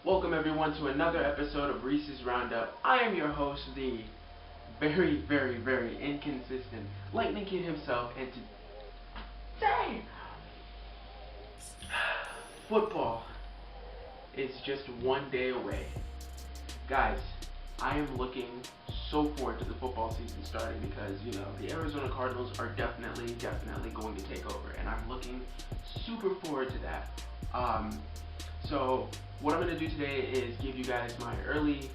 Welcome everyone to another episode of Reese's Roundup. I am your host, the very inconsistent Lightning Kid himself, and today, football is just one day away. Guys, I am looking so forward to the football season starting because, the Arizona Cardinals are definitely going to take over, and I'm looking super forward to that. So what I'm going to do today is give you guys my early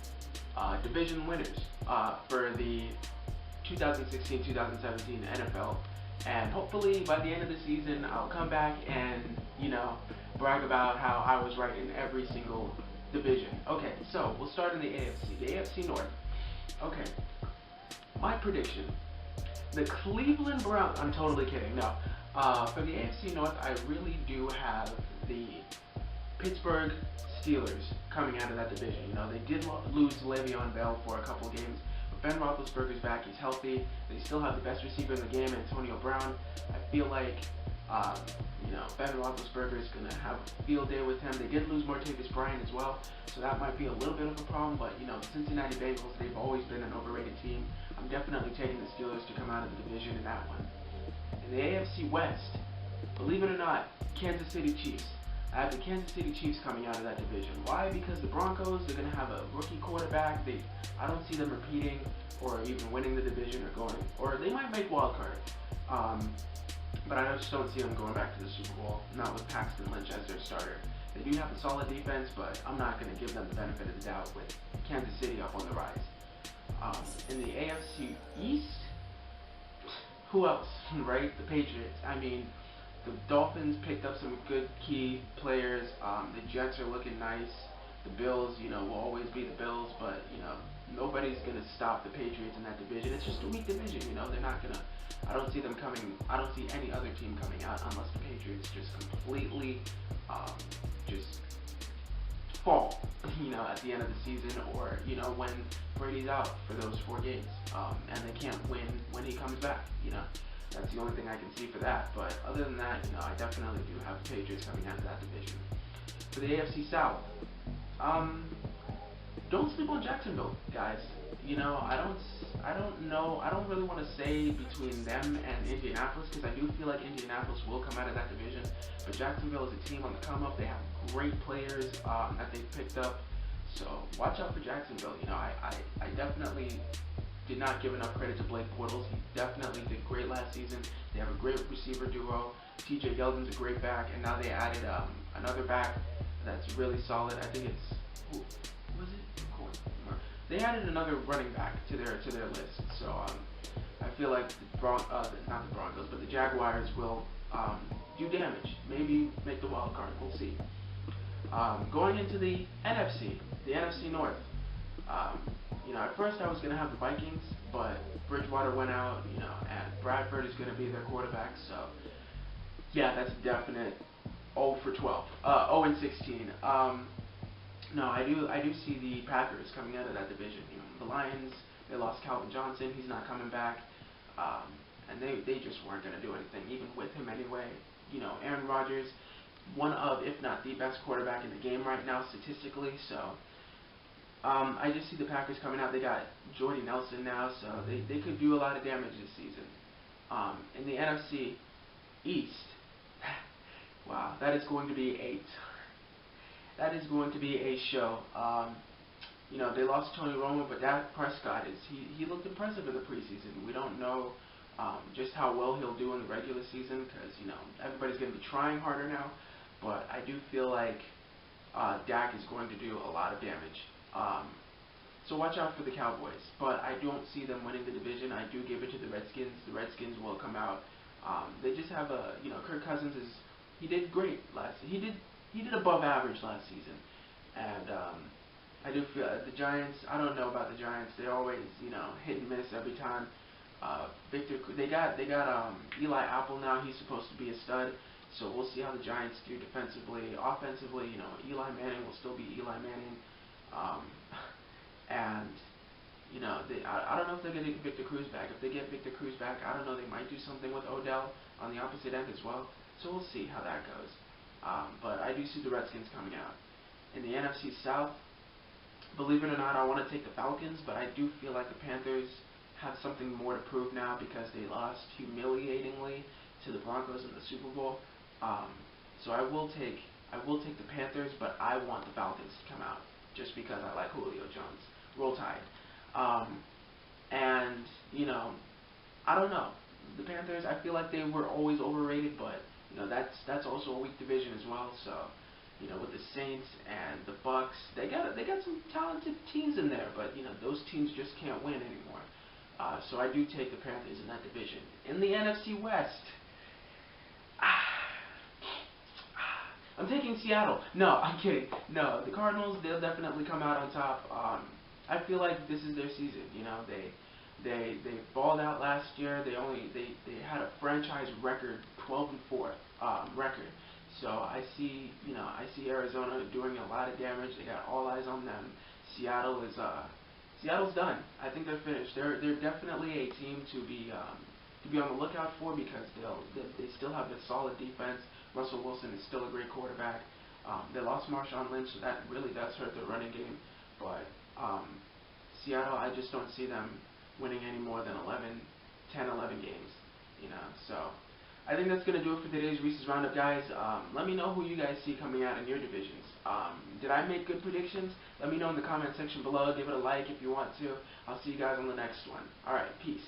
division winners for the 2016-2017 NFL, and hopefully by the end of the season I'll come back and, brag about how I was right in every single division. Okay, so we'll start in the AFC North. Okay, my prediction, the Cleveland Browns, I'm totally kidding, no. For the AFC North, I really do have the Pittsburgh Steelers coming out of that division. They did lose Le'Veon Bell for a couple games, but Ben Roethlisberger's back. He's healthy. They still have the best receiver in the game, Antonio Brown. I feel like, Ben Roethlisberger is going to have a field day with him. They did lose Martavis Bryant as well, so that might be a little bit of a problem, but, the Cincinnati Bengals, they've always been an overrated team. I'm definitely taking the Steelers to come out of the division in that one. In the AFC West, believe it or not, Kansas City Chiefs. I have the Kansas City Chiefs coming out of that division. Why? Because the Broncos, they're going to have a rookie quarterback. I don't see them repeating or even winning the division or they might make wild card. But I just don't see them going back to the Super Bowl, not with Paxton Lynch as their starter. They do have a solid defense, but I'm not going to give them the benefit of the doubt with Kansas City up on the rise. In the AFC East, who else, right? The Patriots. I mean, the Dolphins picked up some good key players. The Jets are looking nice. The Bills, will always be the Bills, but, nobody's going to stop the Patriots in that division. It's just a weak division, they're not going to, I don't see any other team coming out unless the Patriots just completely, just fall, at the end of the season, or, when Brady's out for those 4 games, and they can't win when he comes back, That's the only thing I can see for that. But other than that, I definitely do have the Patriots coming out of that division. For the AFC South, don't sleep on Jacksonville, guys. I don't know. I don't really want to say between them and Indianapolis because I do feel like Indianapolis will come out of that division. But Jacksonville is a team on the come up. They have great players that they've picked up. So watch out for Jacksonville. I definitely did not give enough credit to Blake Bortles. He definitely did great last season. They have a great receiver duo. TJ Yeldon's a great back, and now they added another back that's really solid. I think it's who was it? They added another running back to their list. So I feel like not the Broncos, but the Jaguars will do damage. Maybe make the wild card. We'll see. Going into the NFC North. At first I was going to have the Vikings, but Bridgewater went out, and Bradford is going to be their quarterback, so yeah, that's a definite 0 for 12, 0 and 16. No, I do see the Packers coming out of that division. The Lions, they lost Calvin Johnson, he's not coming back, and they just weren't going to do anything, even with him anyway. Aaron Rodgers, one of, if not the best quarterback in the game right now statistically, so I just see the Packers coming out. They got Jordy Nelson now, so they could do a lot of damage this season. In the NFC East, wow, that is going to be a show. They lost Tony Romo, but Dak Prescott he looked impressive in the preseason. We don't know just how well he'll do in the regular season because everybody's going to be trying harder now. But I do feel like Dak is going to do a lot of damage. So watch out for the Cowboys, but I don't see them winning the division. I do give it to the Redskins. The Redskins will come out. They just have Kirk Cousins he did great he did above average last season, and I do feel the Giants. I don't know about the Giants. They're always hit and miss every time. They got Eli Apple now. He's supposed to be a stud. So we'll see how the Giants do defensively. Offensively, Eli Manning will still be Eli Manning. And I don't know if they're going to get Victor Cruz back. If they get Victor Cruz back, I don't know. They might do something with Odell on the opposite end as well. So we'll see how that goes. But I do see the Redskins coming out. In the NFC South, believe it or not, I want to take the Falcons, but I do feel like the Panthers have something more to prove now because they lost humiliatingly to the Broncos in the Super Bowl. Um, so I will take the Panthers, but I want the Falcons to come out just because I like Julio Jones. Roll Tide. Um, and I don't know. The Panthers, I feel like they were always overrated, but that's also a weak division as well. So with the Saints and the Bucks, they got some talented teams in there, but those teams just can't win anymore. So I do take the Panthers in that division. In the NFC West, I'm taking Seattle. No, I'm kidding. No, the Cardinals, they'll definitely come out on top. I feel like this is their season. They balled out last year. They had a franchise record 12-4 record. So I see Arizona doing a lot of damage. They got all eyes on them. Seattle's done. I think they're finished. They're definitely a team to be on the lookout for because they still have a solid defense. Russell Wilson is still a great quarterback. They lost Marshawn Lynch, so that really does hurt their running game. But Seattle, I just don't see them winning any more than 10, 11 games. So I think that's going to do it for today's Reese's Roundup, guys. Let me know who you guys see coming out in your divisions. Did I make good predictions? Let me know in the comment section below. Give it a like if you want to. I'll see you guys on the next one. All right, peace.